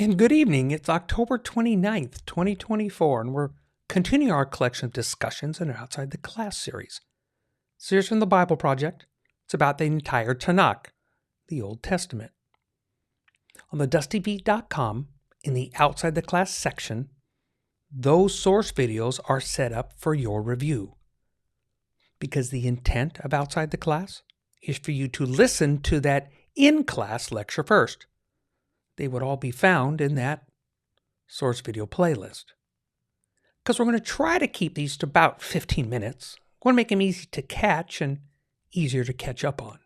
And good evening. It's October 29th, 2024, and we're continuing our collection of discussions in our Outside the Class series. Series from the Bible Project. It's about the entire TaNaK, the Old Testament. On TheDustyFeet.com, in the Outside the Class section, those source videos are set up for your review. Because the intent of Outside the Class is for you to listen to that in-class lecture first. They would all be found in that source video playlist. Because we're going to try to keep these to about 15 minutes. We want to make them easy to catch and easier to catch up on.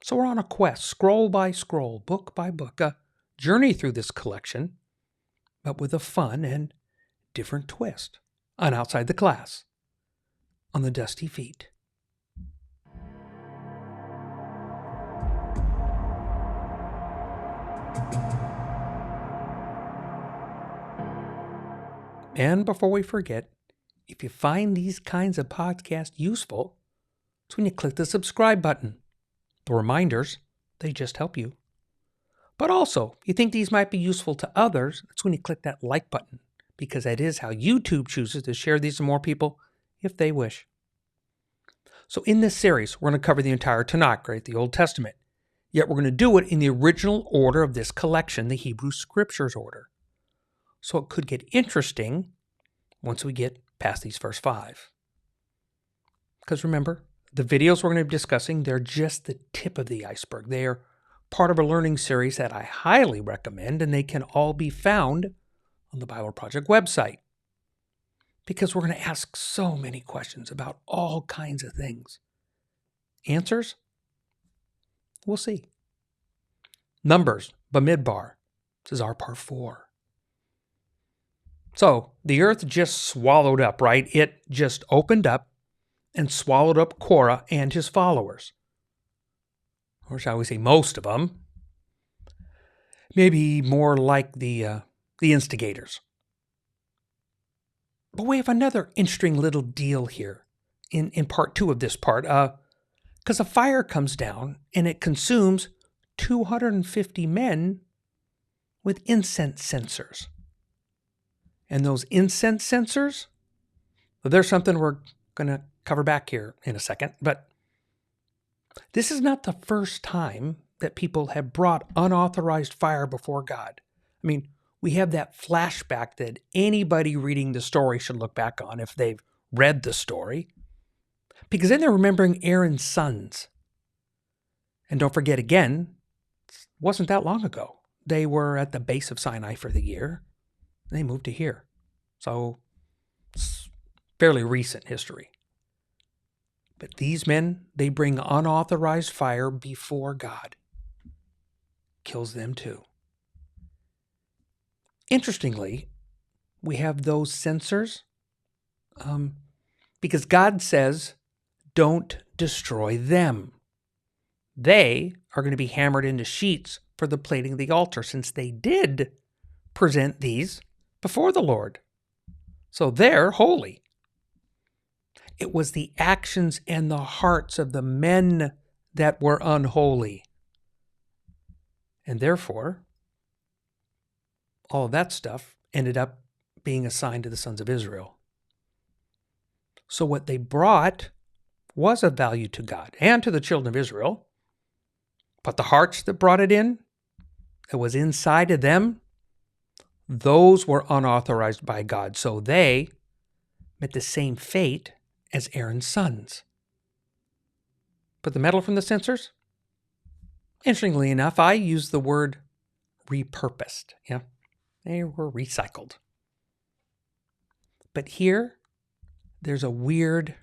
So we're on a quest, scroll by scroll, book by book, a journey through this collection, but with a fun and different twist on Outside the Class on the Dusty Feet. And before we forget, if you find these kinds of podcasts useful, it's when you click the subscribe button. The reminders, they just help you. But also, if you think these might be useful to others, it's when you click that like button, because that is how YouTube chooses to share these to more people if they wish. So in this series, we're going to cover the entire TaNaK, right, the Old Testament. Yet we're going to do it in the original order of this collection, the Hebrew Scriptures order. So it could get interesting once we get past these first 5. Because remember, the videos we're going to be discussing, they're just the tip of the iceberg. They are part of a learning series that I highly recommend, and they can all be found on the Bible Project website. Because we're going to ask so many questions about all kinds of things. Answers? We'll see. Numbers, Bamidbar. This is our part 4. So the earth just swallowed up, right? It just opened up and swallowed up Korah and his followers. Or shall we say most of them. Maybe more like the instigators. But we have another interesting little deal here in part 2 of this part. Because a fire comes down and it consumes 250 men with incense censers. And those incense censers, well, there's something we're going to cover back here in a second. But this is not the first time that people have brought unauthorized fire before God. I mean, we have that flashback that anybody reading the story should look back on if they've read the story. Because then they're remembering Aaron's sons. And don't forget again, it wasn't that long ago. They were at the base of Sinai for the year. They moved to here. So it's fairly recent history. But these men, they bring unauthorized fire before God. Kills them too. Interestingly, we have those censers because God says, don't destroy them. They are going to be hammered into sheets for the plating of the altar, since they did present these before the Lord. So they're holy. It was the actions and the hearts of the men that were unholy. And therefore, all of that stuff ended up being assigned to the sons of Israel. So what they brought was of value to God and to the children of Israel. But the hearts that brought it in, that was inside of them, those were unauthorized by God, so they met the same fate as Aaron's sons. But the metal from the censers? Interestingly enough, I use the word repurposed. Yeah, they were recycled. But here, there's a weird,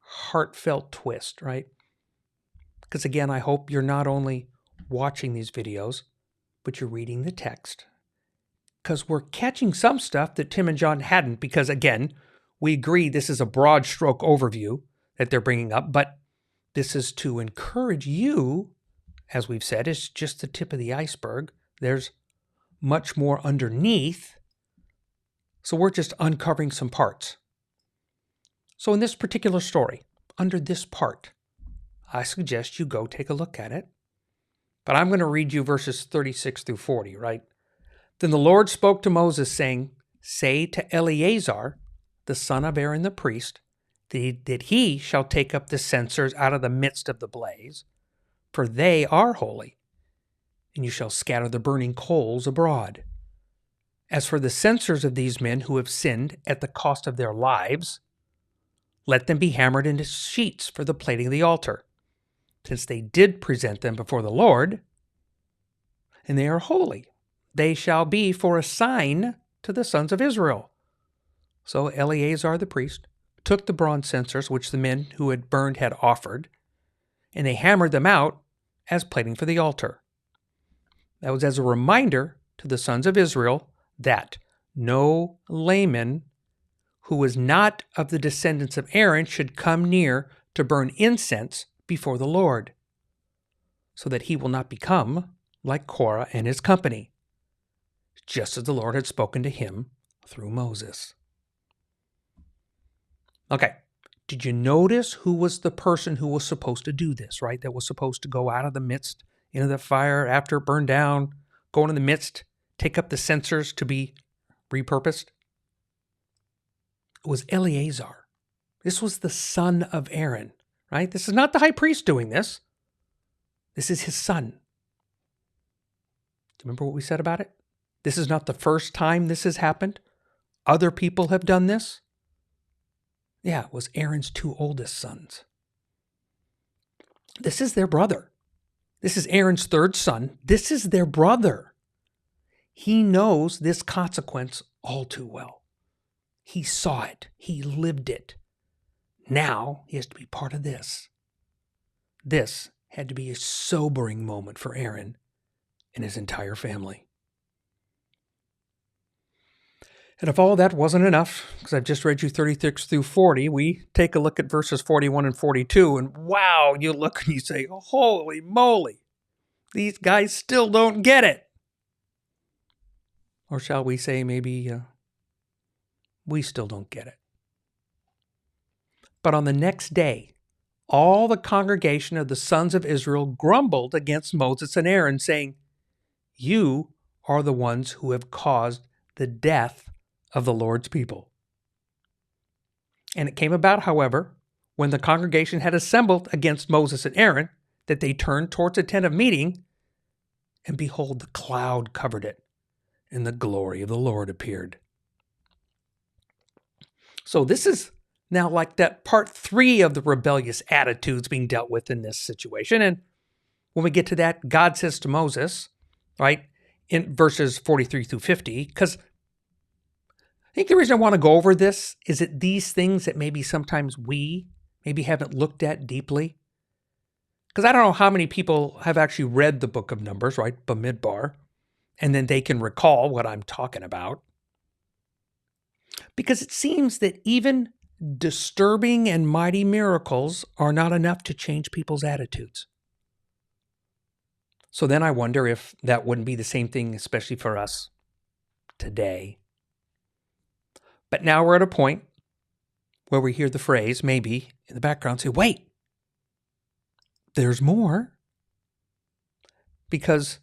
heartfelt twist, right? Because again, I hope you're not only watching these videos, but you're reading the text. Because we're catching some stuff that Tim and John hadn't, because again, we agree this is a broad stroke overview that they're bringing up, but this is to encourage you, as we've said, it's just the tip of the iceberg. There's much more underneath, so we're just uncovering some parts. So in this particular story, under this part, I suggest you go take a look at it, but I'm going to read you verses 36 through 40, right? Then the Lord spoke to Moses, saying, Say to Eleazar, the son of Aaron the priest, that he shall take up the censers out of the midst of the blaze, for they are holy, and you shall scatter the burning coals abroad. As for the censers of these men who have sinned at the cost of their lives, let them be hammered into sheets for the plating of the altar, since they did present them before the Lord, and they are holy. They shall be for a sign to the sons of Israel. So Eleazar the priest took the bronze censers which the men who had burned had offered, and they hammered them out as plating for the altar. That was as a reminder to the sons of Israel that no layman who was not of the descendants of Aaron should come near to burn incense before the Lord, so that he will not become like Korah and his company, just as the Lord had spoken to him through Moses. Okay, did you notice who was the person who was supposed to do this, right? That was supposed to go out of the midst into the fire after it burned down, go into the midst, take up the censers to be repurposed? It was Eleazar. This was the son of Aaron, right? This is not the high priest doing this. This is his son. Do you remember what we said about it? This is not the first time this has happened. Other people have done this. Yeah, it was Aaron's two oldest sons. This is their brother. This is Aaron's third son. This is their brother. He knows this consequence all too well. He saw it. He lived it. Now he has to be part of this. This had to be a sobering moment for Aaron and his entire family. And if all that wasn't enough, because I've just read you 36 through 40, we take a look at verses 41 and 42, and wow, you look and you say, holy moly, these guys still don't get it. Or shall we say maybe we still don't get it. But on the next day, all the congregation of the sons of Israel grumbled against Moses and Aaron, saying, You are the ones who have caused the death of the Lord's people. And it came about, however, when the congregation had assembled against Moses and Aaron, that they turned towards the tent of meeting, and behold, the cloud covered it, and the glory of the Lord appeared. So this is now like that part 3 of the rebellious attitudes being dealt with in this situation. And when we get to that, God says to Moses, right, in verses 43 through 50, because I think the reason I want to go over this is that these things that maybe sometimes we maybe haven't looked at deeply, because I don't know how many people have actually read the book of Numbers, right, Bamidbar, and then they can recall what I'm talking about. Because it seems that even disturbing and mighty miracles are not enough to change people's attitudes. So then I wonder if that wouldn't be the same thing, especially for us today. But now we're at a point where we hear the phrase, maybe in the background, say, wait, there's more. Because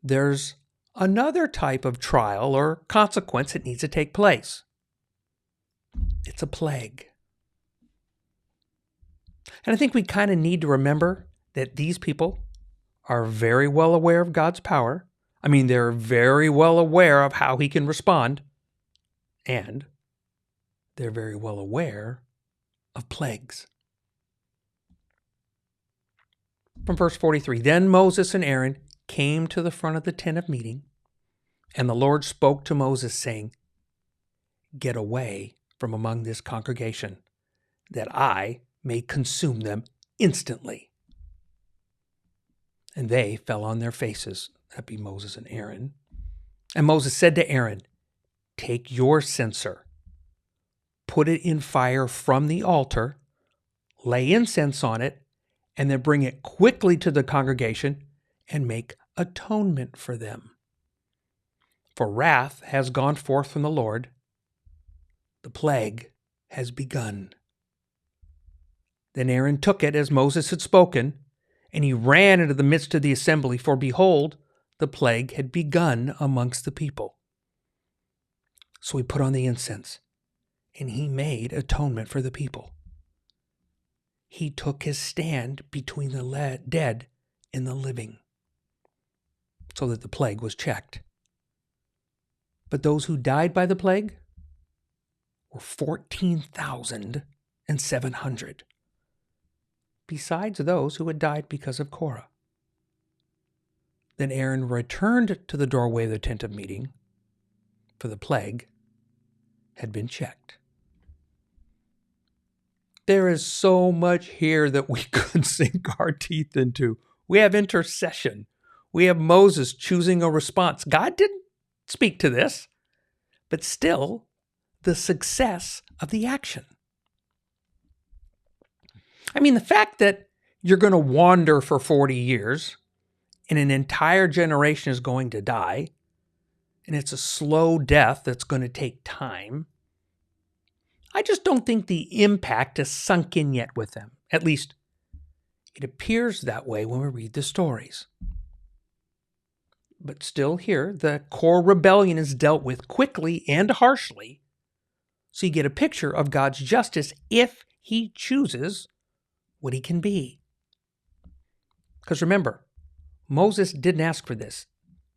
there's another type of trial or consequence that needs to take place. It's a plague. And I think we kind of need to remember that these people are very well aware of God's power. I mean, they're very well aware of how he can respond. And they're very well aware of plagues. From verse 43, Then Moses and Aaron came to the front of the tent of meeting, and the Lord spoke to Moses, saying, Get away from among this congregation, that I may consume them instantly. And they fell on their faces. That'd be Moses and Aaron. And Moses said to Aaron, Take your censer, put it in fire from the altar, lay incense on it, and then bring it quickly to the congregation and make atonement for them. For wrath has gone forth from the Lord. The plague has begun. Then Aaron took it as Moses had spoken, and he ran into the midst of the assembly, for behold, the plague had begun amongst the people. So he put on the incense, and he made atonement for the people. He took his stand between the dead and the living, so that the plague was checked. But those who died by the plague were 14,700, besides those who had died because of Korah. Then Aaron returned to the doorway of the tent of meeting, for the plague had been checked. There is so much here that we could sink our teeth into. We have intercession. We have Moses choosing a response. God didn't speak to this, but still the success of the action. I mean, the fact that you're going to wander for 40 years and an entire generation is going to die, and it's a slow death that's going to take time, I just don't think the impact has sunk in yet with them. At least, it appears that way when we read the stories. But still here, the core rebellion is dealt with quickly and harshly, so you get a picture of God's justice if he chooses what he can be. Because remember, Moses didn't ask for this.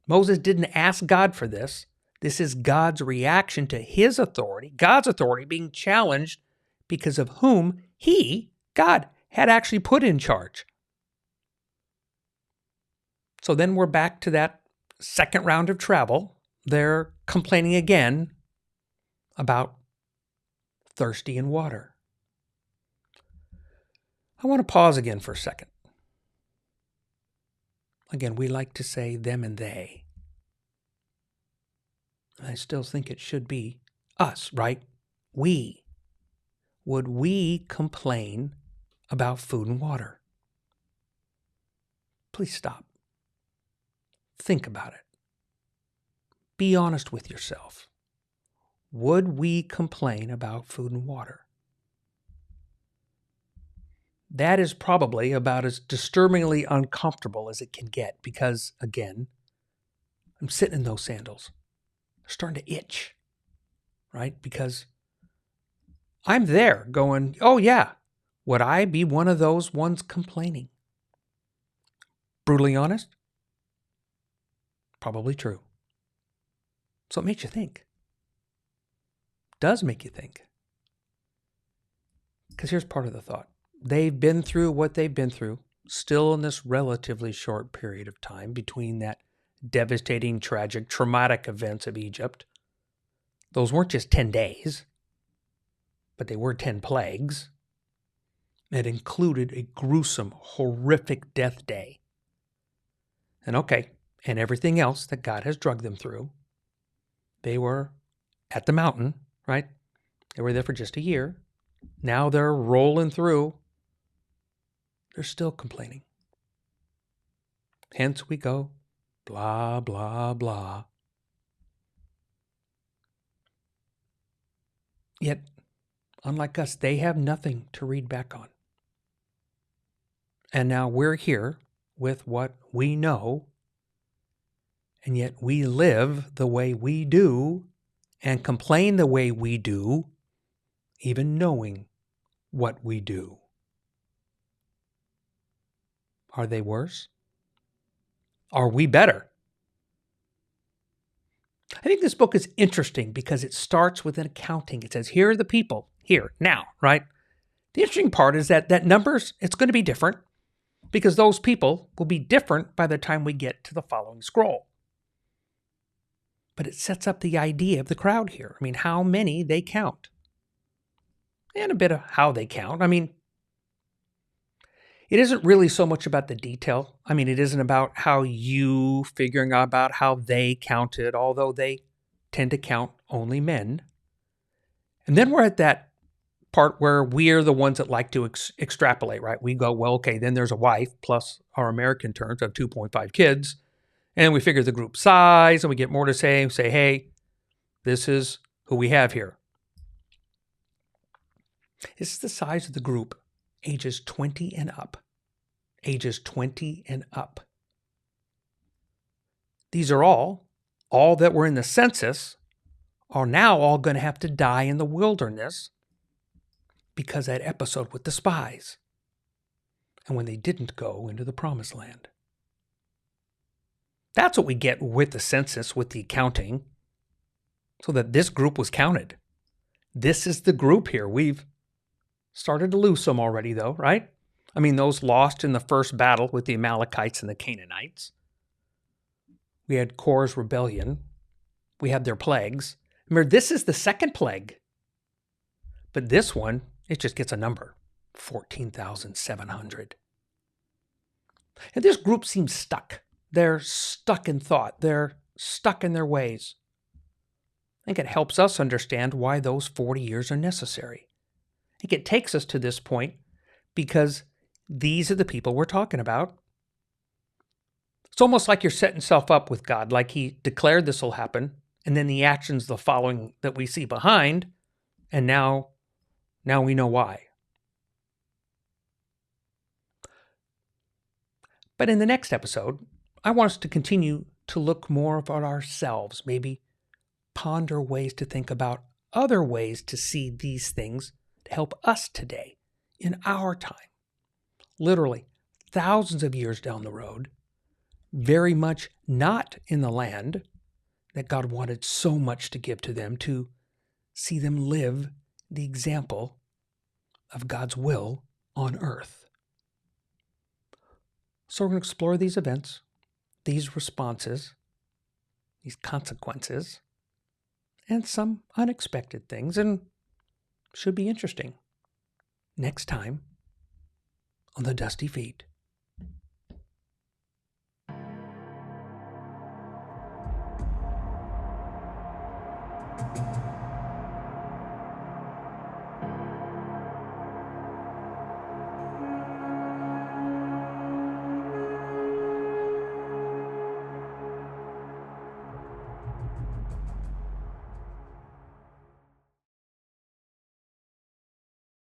Moses didn't ask God for this. This is God's reaction to his authority, God's authority being challenged because of whom he, God, had actually put in charge. So then we're back to that second round of travel. They're complaining again about thirsty in water. I want to pause again for a second. Again, we like to say them and they. I still think it should be us, right? We. Would we complain about food and water? Please stop. Think about it. Be honest with yourself. Would we complain about food and water? That is probably about as disturbingly uncomfortable as it can get because, again, I'm sitting in those sandals. They're starting to itch, right? Because I'm there going, oh yeah, would I be one of those ones complaining? Brutally honest? Probably true. So it makes you think. Does make you think. Because here's part of the thought. They've been through what they've been through, still in this relatively short period of time between that devastating, tragic, traumatic events of Egypt. Those weren't just 10 days, but they were 10 plagues. It included a gruesome, horrific death day. And and everything else that God has drugged them through. They were at the mountain, right? They were there for just a year. Now they're rolling through. They're still complaining. Hence we go, blah, blah, blah. Yet, unlike us, they have nothing to read back on. And now we're here with what we know, and yet we live the way we do and complain the way we do, even knowing what we do. Are they worse? Are we better? I think this book is interesting because it starts with an accounting. It says, here are the people, here, now, right? The interesting part is that numbers, it's going to be different because those people will be different by the time we get to the following scroll. But it sets up the idea of the crowd here. I mean, how many they count. And a bit of how they count. I mean, it isn't really so much about the detail. I mean, it isn't about how you figuring out about how they counted, although they tend to count only men. And then we're at that part where we're the ones that like to extrapolate, right? We go, well, okay, then there's a wife plus our American terms of 2.5 kids. And we figure the group size and we get more to say and say, hey, this is who we have here. This is the size of the group, ages 20 and up. Ages 20 and up. These are all that were in the census, are now all going to have to die in the wilderness because that episode with the spies and when they didn't go into the promised land. That's what we get with the census, with the accounting, so that this group was counted. This is the group here. We've started to lose some already, though, right? I mean, those lost in the first battle with the Amalekites and the Canaanites. We had Korah's rebellion. We had their plagues. Remember, this is the second plague. But this one, it just gets a number, 14,700. And this group seems stuck. They're stuck in thought. They're stuck in their ways. I think it helps us understand why those 40 years are necessary. I think it takes us to this point because these are the people we're talking about. It's almost like you're setting yourself up with God, like he declared this will happen, and then the actions, the following that we see behind, and now we know why. But in the next episode, I want us to continue to look more about ourselves, maybe ponder ways to think about other ways to see these things to help us today, in our time. Literally, thousands of years down the road, very much not in the land that God wanted so much to give to them, to see them live the example of God's will on earth. So we're going to explore these events, these responses, these consequences, and some unexpected things, and should be interesting. Next time on The Dusty Feet.